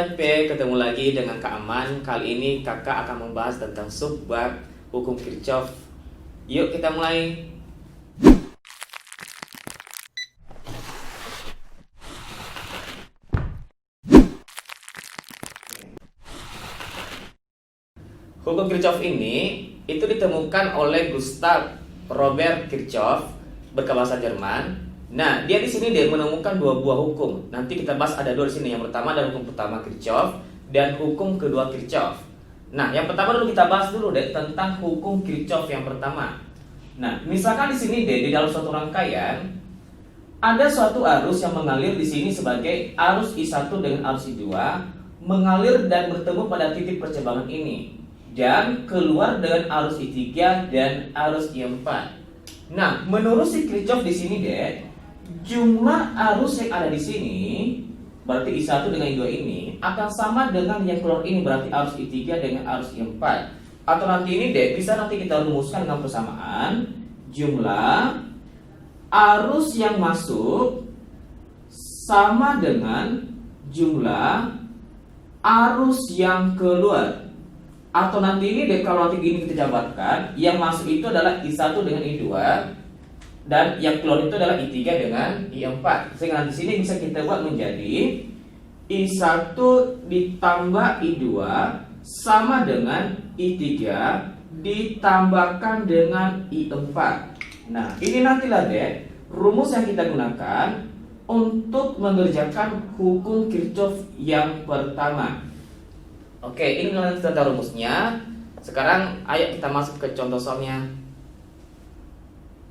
MP, ketemu lagi dengan Kak Aman. Kali ini kakak akan membahas tentang subbab hukum Kirchhoff. Yuk kita mulai. Hukum Kirchhoff ini itu ditemukan oleh Gustav Robert Kirchhoff, berbahasa Jerman. Nah, dia di sini dia menemukan dua buah hukum. Nanti kita bahas ada dua di sini. Yang pertama adalah hukum pertama Kirchhoff dan hukum kedua Kirchhoff. Nah, yang pertama dulu kita bahas dulu deh tentang hukum Kirchhoff yang pertama. Nah, misalkan di sini deh di dalam suatu rangkaian ada suatu arus yang mengalir di sini sebagai arus I1 dengan arus I2 mengalir dan bertemu pada titik percabangan ini dan keluar dengan arus I3 dan arus I4. Nah, menurut si Kirchhoff di sini deh, jumlah arus yang ada di sini berarti I1 dengan I2 ini akan sama dengan yang keluar ini berarti arus I3 dengan arus I4. Atau nanti ini deh bisa nanti kita rumuskan dengan persamaan jumlah arus yang masuk sama dengan jumlah arus yang keluar. Atau nanti ini deh kalau nanti gini kita jabarkan, yang masuk itu adalah I1 dengan I2 dan yang keluar itu adalah I3 dengan I4. Sehingga di sini bisa kita buat menjadi I1 ditambah I2 sama dengan I3 ditambahkan dengan I4. Nah, ini nantilah deh rumus yang kita gunakan untuk mengerjakan hukum Kirchhoff yang pertama. Oke, ini tentang rumusnya. Sekarang ayo kita masuk ke contoh soalnya.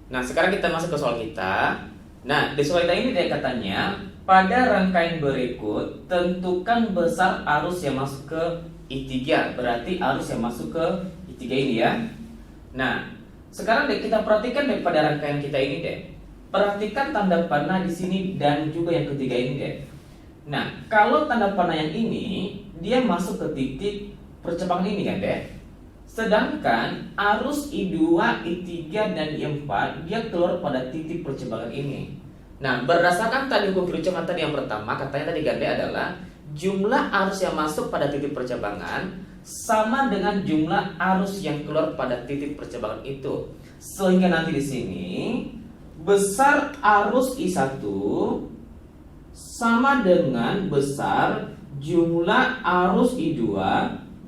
Nah, sekarang kita masuk ke soal kita. Nah, di soal kita ini dia katanya, pada rangkaian berikut tentukan besar arus yang masuk ke I3. Berarti arus yang masuk ke I3 ini ya. Nah, sekarang deh kita perhatikan deh pada rangkaian kita ini deh. Perhatikan tanda panah di sini dan juga yang ketiga ini deh. Nah, kalau tanda panah yang ini dia masuk ke titik percabangan ini kan deh. Sedangkan arus I2, I3 dan I4 dia keluar pada titik percabangan ini. Nah, berdasarkan tadi hukum Kirchhoff tadi yang pertama, katanya tadi gande adalah jumlah arus yang masuk pada titik percabangan sama dengan jumlah arus yang keluar pada titik percabangan itu. Sehingga nanti di sini besar arus I1 sama dengan besar jumlah arus I2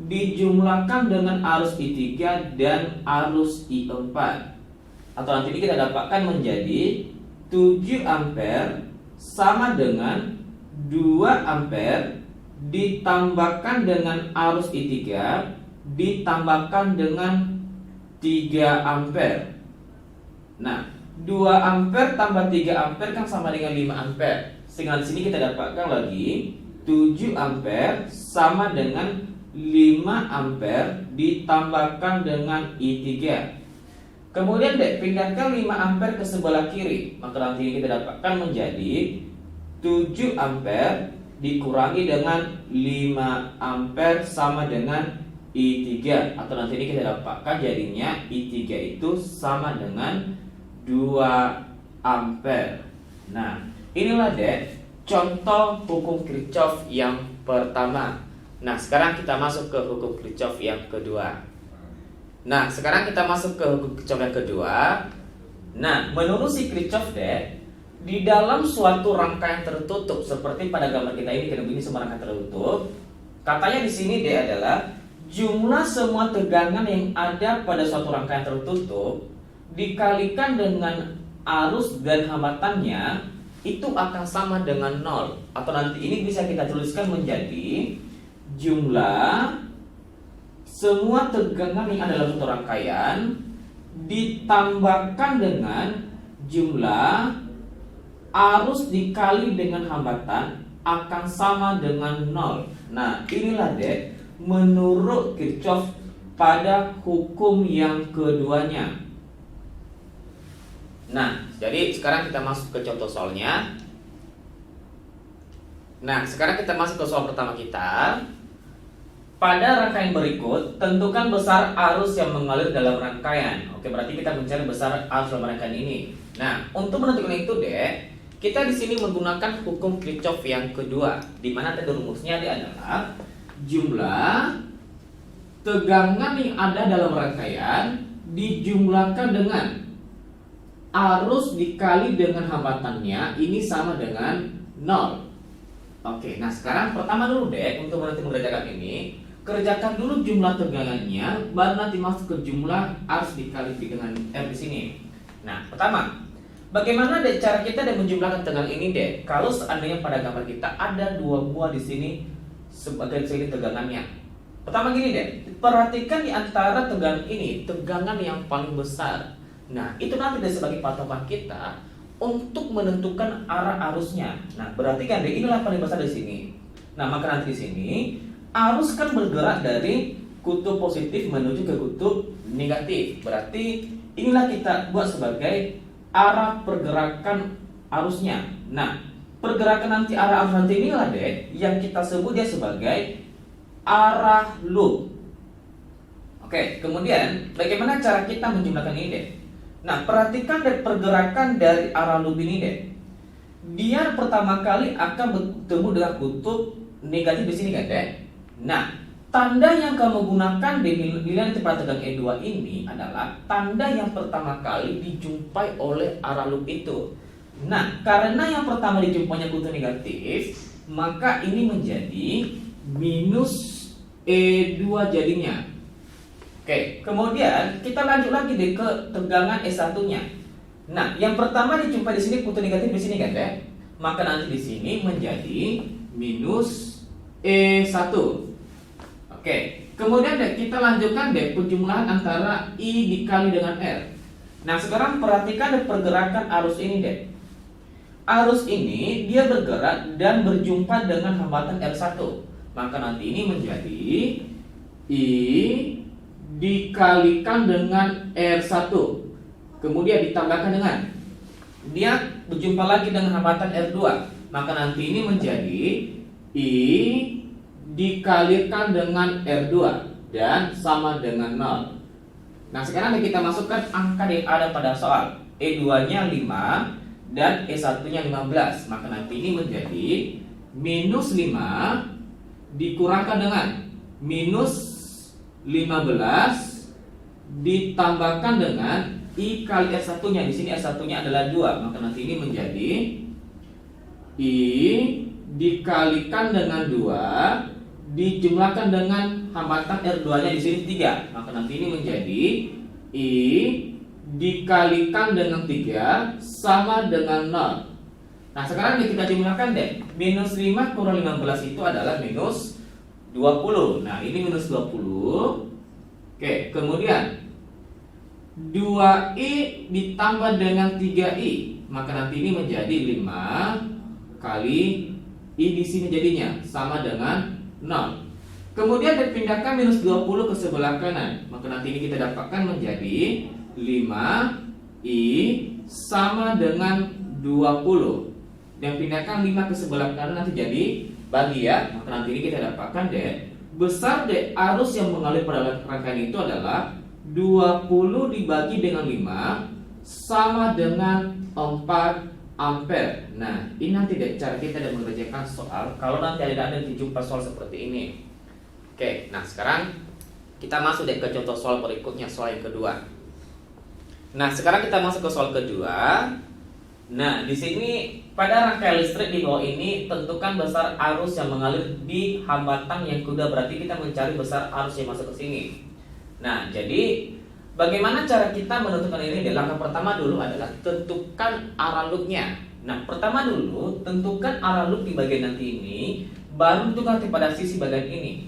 dijumlahkan dengan arus I3 dan arus I4. Atau nanti ini kita dapatkan menjadi 7 ampere sama dengan 2 ampere ditambahkan dengan arus I3 ditambahkan dengan 3 ampere. Nah, 2 ampere tambah 3 ampere kan sama dengan 5 ampere. Sehingga di sini kita dapatkan lagi 7 ampere sama dengan 5 ampere ditambahkan dengan I3. Kemudian deh pindahkan 5 ampere ke sebelah kiri. Maka nanti ini kita dapatkan menjadi 7 ampere dikurangi dengan 5 ampere sama dengan I3. Atau nanti ini kita dapatkan jadinya I3 itu sama dengan 2 ampere. Nah, inilah deh contoh hukum Kirchhoff yang pertama. Nah, sekarang kita masuk ke hukum Kirchhoff yang kedua. Nah, sekarang kita masuk ke hukum Kirchhoff yang kedua. Nah, menurut si Kirchhoff deh, di dalam suatu rangkaian tertutup seperti pada gambar kita ini, ini semua rangkaian tertutup. Katanya di sini deh adalah jumlah semua tegangan yang ada pada suatu rangkaian tertutup dikalikan dengan arus dan hambatannya itu akan sama dengan 0. Atau nanti ini bisa kita tuliskan menjadi jumlah semua tegangan yang ada dalam suatu rangkaian ditambahkan dengan jumlah arus dikali dengan hambatan akan sama dengan 0. Nah, inilah deh menurut Kirchhoff pada hukum yang keduanya. Nah, jadi sekarang kita masuk ke contoh soalnya. Nah, sekarang kita masuk ke soal pertama kita. Pada rangkaian berikut, tentukan besar arus yang mengalir dalam rangkaian. Oke, berarti kita mencari besar arus dalam rangkaian ini. Nah, untuk menentukan itu deh, kita di sini menggunakan hukum Kirchhoff yang kedua, di mana tadi rumusnya adalah jumlah tegangan yang ada dalam rangkaian dijumlahkan dengan arus dikali dengan hambatannya, ini sama dengan 0. Oke, nah sekarang pertama dulu deh, untuk nanti mengerjakan ini, kerjakan dulu jumlah tegangannya, baru nanti masuk ke jumlah arus dikali dengan R di sini. Nah, pertama, bagaimana deh cara kita deh menjumlahkan tegangan ini deh? Kalau seandainya pada gambar kita ada dua buah di sini sebagai segi tegangannya. Pertama gini deh, perhatikan di antara tegangan ini, tegangan yang paling besar. Nah, itu nanti deh sebagai patokan kita untuk menentukan arah arusnya. Nah, berarti kan deh inilah paling besar di sini. Nah, maka nanti di sini arus kan bergerak dari kutub positif menuju ke kutub negatif. Berarti inilah kita buat sebagai arah pergerakan arusnya. Nah, pergerakan nanti arah arus nanti inilah deh yang kita sebut dia sebagai arah loop. Oke, kemudian bagaimana cara kita menjumlahkan ini deh? Nah, perhatikan deh pergerakan dari arah loop ini deh. Dia pertama kali akan bertemu dengan kutub negatif di sini kan deh. Nah, tanda yang kamu gunakan di nilai tempat tegangan E2 ini adalah tanda yang pertama kali dijumpai oleh arah loop itu. Nah, karena yang pertama dijumpainya kutub negatif, maka ini menjadi minus E2 jadinya. Oke, kemudian kita lanjut lagi deh ke tegangan E1-nya. Nah, yang pertama dijumpai di sini kutub negatif di sini kan deh. Maka nanti di sini menjadi minus E1. Oke, kemudian deh kita lanjutkan deh penjumlahan antara I dikali dengan R. Nah, sekarang perhatikan deh pergerakan arus ini deh. Arus ini dia bergerak dan berjumpa dengan hambatan R1. Maka nanti ini menjadi I dikalikan dengan R1. Kemudian ditambahkan dengan dia berjumpa lagi dengan hambatan R2. Maka nanti ini menjadi I dikalikan dengan R2 dan sama dengan 0. Nah, sekarang kita masukkan angka yang ada pada soal. E2-nya 5 dan E1-nya 15. Maka nanti ini menjadi minus 5 dikurangkan dengan minus 15 ditambahkan dengan I kali R1-nya. Di sini R1-nya adalah 2. Maka nanti ini menjadi I dikalikan dengan 2 dijumlahkan dengan hambatan R2-nya di sini 3. Maka nanti ini menjadi I dikalikan dengan 3 sama dengan 0. Nah, sekarang kita jumlahkan deh. Minus 5 kurang 15 itu adalah minus 20. Nah, ini minus 20. Oke, kemudian 2I ditambah dengan 3I. Maka nanti ini menjadi 5 kali I di sini jadinya sama dengan 0. Kemudian dipindahkan minus 20 ke sebelah kanan. Maka nanti ini kita dapatkan menjadi 5I sama dengan 20. Dan pindahkan 5 ke sebelah kanan nanti jadi bagi ya. Maka nanti ini kita dapatkan deh besar deh arus yang mengalir pada rangkaian itu adalah 20 dibagi dengan 5 sama dengan 4 ampere. Nah, ini nanti deh cara kita dan mengerjakan soal kalau nanti ada dijumpa soal seperti ini. Oke, nah sekarang kita masuk deh ke contoh soal berikutnya, soal yang kedua. Nah, sekarang kita masuk ke soal kedua. Nah, di sini pada rangkaian listrik di bawah ini tentukan besar arus yang mengalir di hambatan yang kedua. Berarti kita mencari besar arus yang masuk ke sini. Nah, jadi bagaimana cara kita menentukan ini? Langkah pertama dulu adalah tentukan arah loopnya. Nah, pertama dulu tentukan arah loop di bagian nanti ini, baru tentukan pada sisi bagian ini.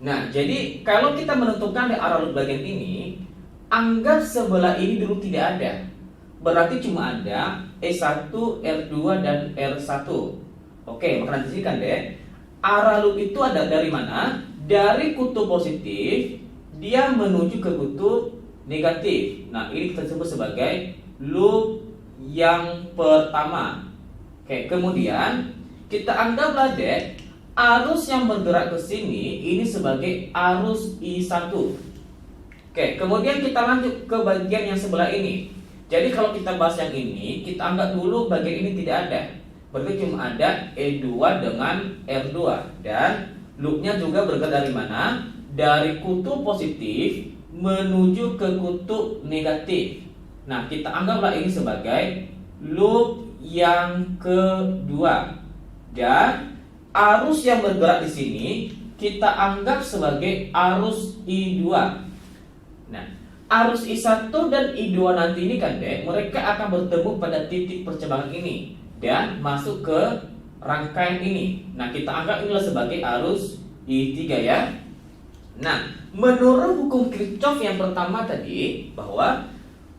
Nah, jadi kalau kita menentukan di arah loop bagian ini, anggap sebelah ini dulu tidak ada. Berarti cuma ada E1, R2 dan R1. Oke, maka nanti kan deh arah loop itu ada dari mana? Dari kutub positif dia menuju ke kutub negatif. Nah, ini kita sebut sebagai loop yang pertama. Oke, kemudian kita anggaplah deh arus yang bergerak ke sini ini sebagai arus I1. Oke, kemudian kita lanjut ke bagian yang sebelah ini. Jadi kalau kita bahas yang ini, kita anggap dulu bagian ini tidak ada. Berarti cuma ada E2 dengan R2. Dan loopnya juga bergerak dari mana? Dari kutub positif menuju ke kutub negatif. Nah, kita anggaplah ini sebagai loop yang kedua. Dan arus yang bergerak di sini kita anggap sebagai arus I2. Nah, arus I1 dan I2 nanti ini kan mereka akan bertemu pada titik percabangan ini dan masuk ke rangkaian ini. Nah, kita anggap inilah sebagai arus I3 ya. Nah, menurut hukum Kirchhoff yang pertama tadi, bahwa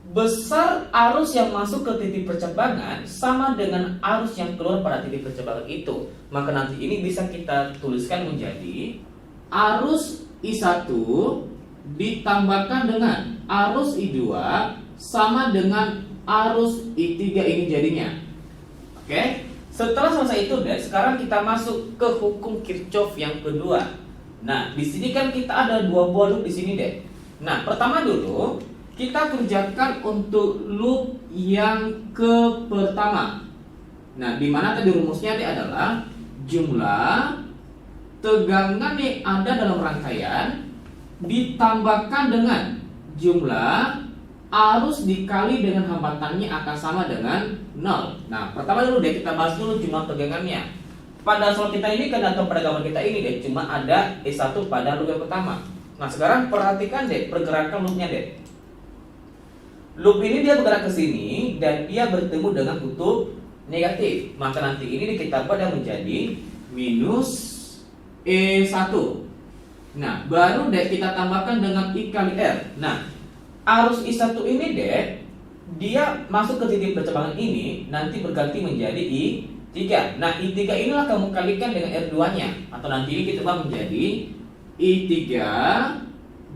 besar arus yang masuk ke titik percabangan sama dengan arus yang keluar pada titik percabangan itu. Maka nanti ini bisa kita tuliskan menjadi arus I1 ditambahkan dengan arus I2 sama dengan arus I3 ini jadinya. Oke. Setelah selesai itu sekarang kita masuk ke hukum Kirchhoff yang kedua. Nah, di sini kan kita ada dua buah loop di sini Nah, pertama dulu kita kerjakan untuk loop yang pertama. Nah, di mana tadi rumusnya adalah jumlah tegangan yang ada dalam rangkaian ditambahkan dengan jumlah arus dikali dengan hambatannya akan sama dengan 0. Nah, pertama dulu kita bahas dulu jumlah tegangannya. Pada soal kita ini kan atau pada gambar kita ini cuma ada E1 pada loop yang pertama. Nah, sekarang perhatikan pergerakan loopnya Loop ini dia bergerak ke sini dan dia bertemu dengan kutub negatif. Maka nanti ini kita pada menjadi minus E1. Nah, baru kita tambahkan dengan I kali R. Nah, arus I1 ini dia masuk ke titik percabangan ini nanti berganti menjadi I3. Nah, I3 inilah kamu kalikan dengan R2-nya. Atau nanti ini kita menjadi I3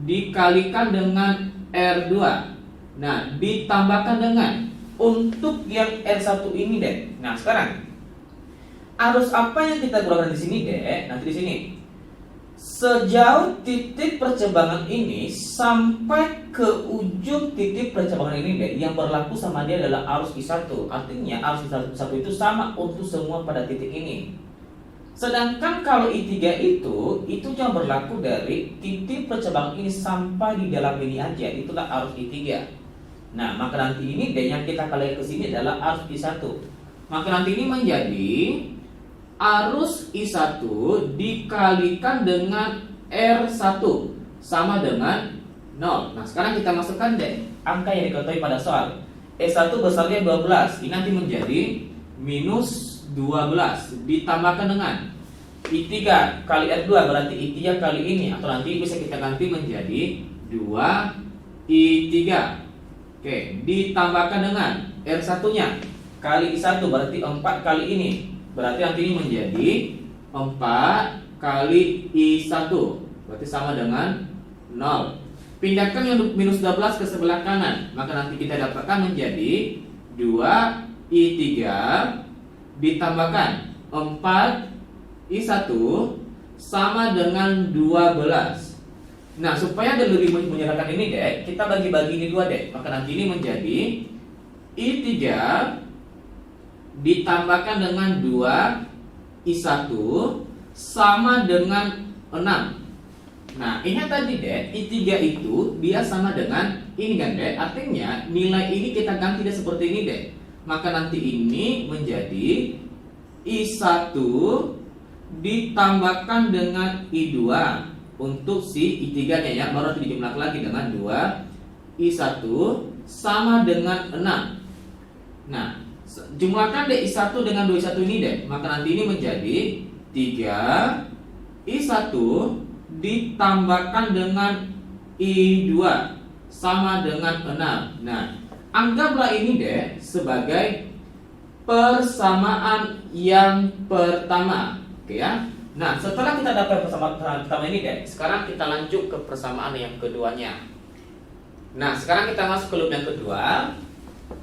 dikalikan dengan R2. Nah, ditambahkan dengan untuk yang R1 ini Nah, sekarang arus apa yang kita gunakan di sini nanti di sini. Sejauh titik percabangan ini sampai ke ujung titik percabangan ini yang berlaku sama dia adalah arus I1. Artinya arus I1 itu sama untuk semua pada titik ini. Sedangkan kalau I3 itu cuma berlaku dari titik percabangan ini sampai di dalam ini aja. Itulah arus I3. Nah, maka nanti ini yang kita kalikan ke sini adalah arus I1. Maka nanti ini menjadi arus I1 dikalikan dengan R1 sama dengan 0. Nah, sekarang kita masukkan angka yang diketahui pada soal. E1 besarnya 12. Ini nanti menjadi minus 12 ditambahkan dengan I3 kali R2 berarti I3 kali ini, atau nanti bisa kita ganti menjadi 2I3. Oke, ditambahkan dengan R1-nya kali I1 berarti 4 kali ini. Berarti nanti ini menjadi 4 kali I1 berarti sama dengan 0. Pindahkan yang minus 12 ke sebelah kanan. Maka nanti kita dapatkan menjadi 2I3 ditambahkan 4I1 sama dengan 12. Nah, supaya lebih menyerahkan ini kita bagi-bagi ini dua Maka nanti ini menjadi I3 ditambahkan dengan 2I1 sama dengan 6. Nah, ini tadi I3 itu dia sama dengan ini kan artinya nilai ini kita ganti seperti ini Maka nanti ini menjadi I1 ditambahkan dengan I2 untuk si I3-nya ya, baru dijumlah lagi dengan 2I1 sama dengan 6. Nah, jumlahkan I1 dengan 2I1 ini maka nanti ini menjadi 3I1 ditambahkan dengan I2 sama dengan 6. Nah, anggaplah ini sebagai persamaan yang pertama. Oke ya. Nah, setelah kita dapat persamaan pertama ini sekarang kita lanjut ke persamaan yang keduanya. Nah, sekarang kita masuk ke loop yang kedua.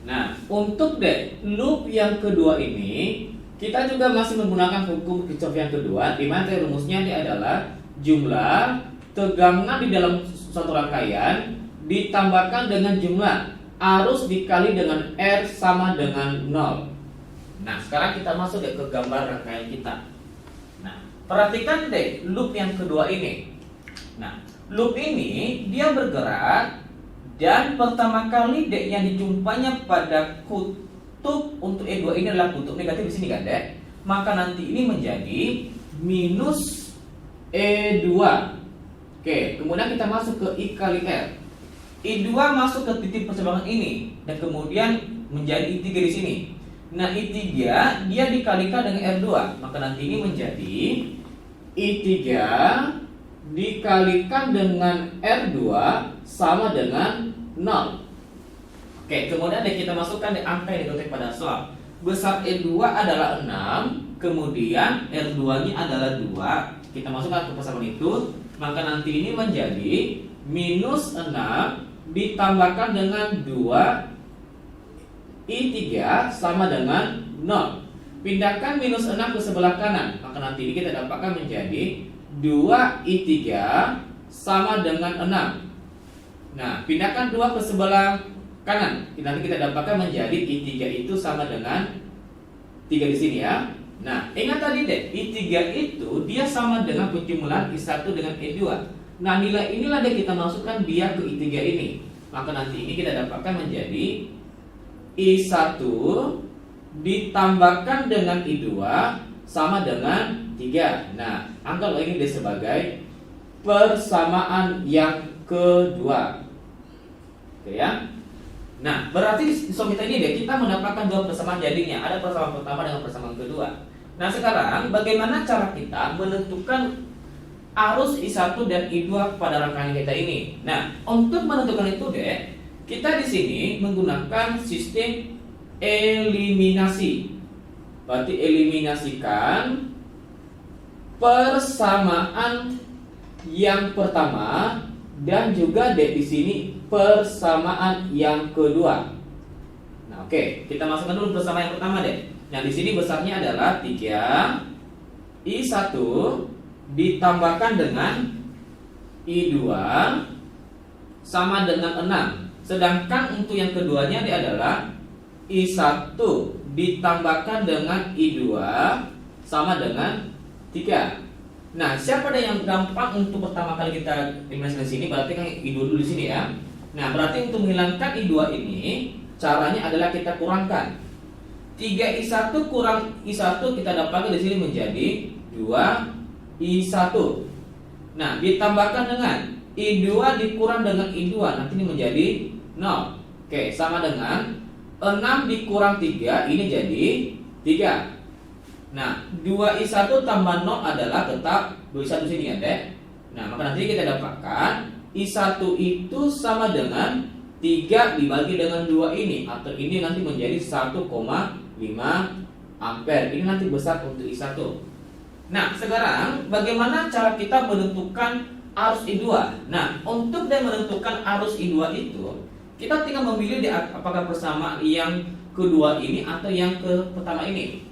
Nah, untuk loop yang kedua ini kita juga masih menggunakan hukum Kirchhoff yang kedua, di mana rumusnya ini adalah jumlah tegangan di dalam suatu rangkaian ditambahkan dengan jumlah arus dikali dengan R sama dengan 0. Nah, sekarang kita masuk deh ke gambar rangkaian kita. Nah, perhatikan deh loop yang kedua ini. Nah, loop ini dia bergerak dan pertama kali dek yang dijumpanya pada kutub untuk E2 ini adalah kutub negatif di sini kan dek. Maka nanti ini menjadi minus E2. Oke, kemudian kita masuk ke I kali R. I2 masuk ke titik persimpangan ini dan kemudian menjadi I3 di sini. Nah, I3 dia dikalikan dengan R2, maka nanti ini menjadi I3 dikalikan dengan R2 sama dengan 0. Oke, kemudian kita masukkan di angka yang dikotek pada soal. Besar E2 adalah 6, kemudian R2-nya adalah 2. Kita masukkan ke persamaan itu, maka nanti ini menjadi minus 6 ditambahkan dengan 2 I3 sama dengan 0. Pindahkan minus 6 ke sebelah kanan, maka nanti ini kita dapatkan menjadi 2 I3 sama dengan 6. Nah, pindahkan 2 ke sebelah kanan, nanti kita dapatkan menjadi I3 itu sama dengan 3 di sini ya. Nah, ingat tadi deh, I3 itu dia sama dengan penjumlahan I1 dengan E2. Nah, nilai inilah deh kita masukkan dia ke I3 ini. Maka nanti ini kita dapatkan menjadi I1 ditambahkan dengan I2 sama dengan 3. Nah, anggaplah ini sebagai persamaan yang kedua. Oke ya. Nah, berarti di soal kita ini deh kita mendapatkan dua persamaan jadinya. Ada persamaan pertama dengan persamaan kedua. Nah, sekarang bagaimana cara kita menentukan arus I1 dan I2 pada rangkaian kita ini? Nah, untuk menentukan itu deh, kita di sini menggunakan sistem eliminasi. Berarti eliminasikan persamaan yang pertama dan juga di sini persamaan yang kedua. Nah, oke, kita masukkan dulu persamaan yang pertama deh. Nah, di sini besarnya adalah 3 I1 ditambahkan dengan I2 sama dengan 6. Sedangkan untuk yang keduanya dia adalah I1 ditambahkan dengan I2 sama dengan 3. Nah, siapa ada yang gampang untuk pertama kali kita eliminasi di sini? Berarti kan I2 dulu di sini ya. Nah, berarti untuk menghilangkan I2 ini caranya adalah kita kurangkan 3I1 kurang I1 kita dapatkan di sini menjadi 2I1. Nah, ditambahkan dengan I2 dikurang dengan I2 nanti ini menjadi 0. Oke, sama dengan 6 dikurang 3 ini jadi 3. Nah, 2I1 tambah 0 adalah tetap 2I1 sini ya, Dek. Nah, maka nanti kita dapatkan I1 itu sama dengan 3 dibagi dengan 2 ini, atau ini nanti menjadi 1,5 ampere. Ini nanti besar untuk I1. Nah, sekarang bagaimana cara kita menentukan arus I2? Nah, untuk dia menentukan arus I2 itu, kita tinggal memilih apakah persamaan yang kedua ini atau yang pertama ini.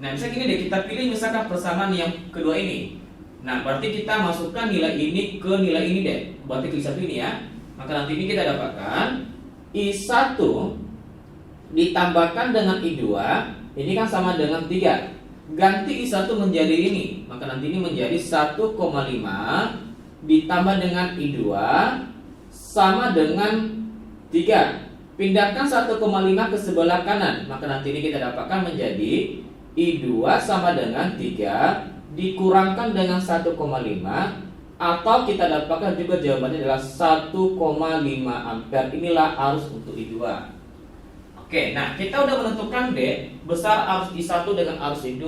Nah, misalnya gini deh, kita pilih misalkan persamaan yang kedua ini. Nah, berarti kita masukkan nilai ini ke nilai ini deh. Berarti ke I1 ini ya. Maka nanti ini kita dapatkan I1 ditambahkan dengan I2, ini kan sama dengan 3. Ganti I1 menjadi ini, maka nanti ini menjadi 1,5 ditambah dengan I2 sama dengan 3. Pindahkan 1,5 ke sebelah kanan, maka nanti ini kita dapatkan menjadi I2 sama dengan 3 dikurangkan dengan 1,5, atau kita dapatkan juga jawabannya adalah 1,5 ampere. Inilah arus untuk I2. Oke, nah kita udah menentukan D besar arus I1 dengan arus I2.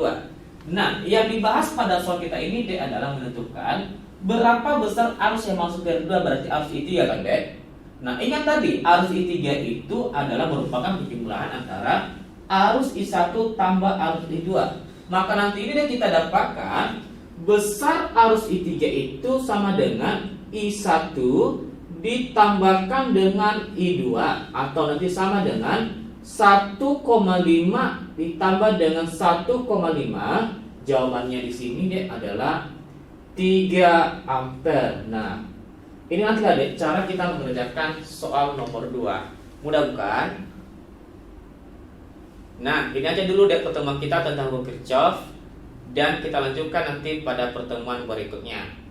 Nah, yang dibahas pada soal kita ini D adalah menentukan berapa besar arus yang masuk ke R2, berarti arus I3 kan D. Nah, ingat tadi arus I3 itu adalah merupakan penjumlahan antara arus I1 tambah arus I2. Maka nanti ini deh kita dapatkan besar arus I3 itu sama dengan I1 ditambahkan dengan I2, atau nanti sama dengan 1,5 ditambah dengan 1,5. Jawabannya di sini deh adalah 3 ampere. Nah, ini nanti ada cara kita mengerjakan soal nomor 2. Mudah bukan? Nah, ini aja dulu deh pertemuan kita tentang hukum Kirchhoff, dan kita lanjutkan nanti pada pertemuan berikutnya.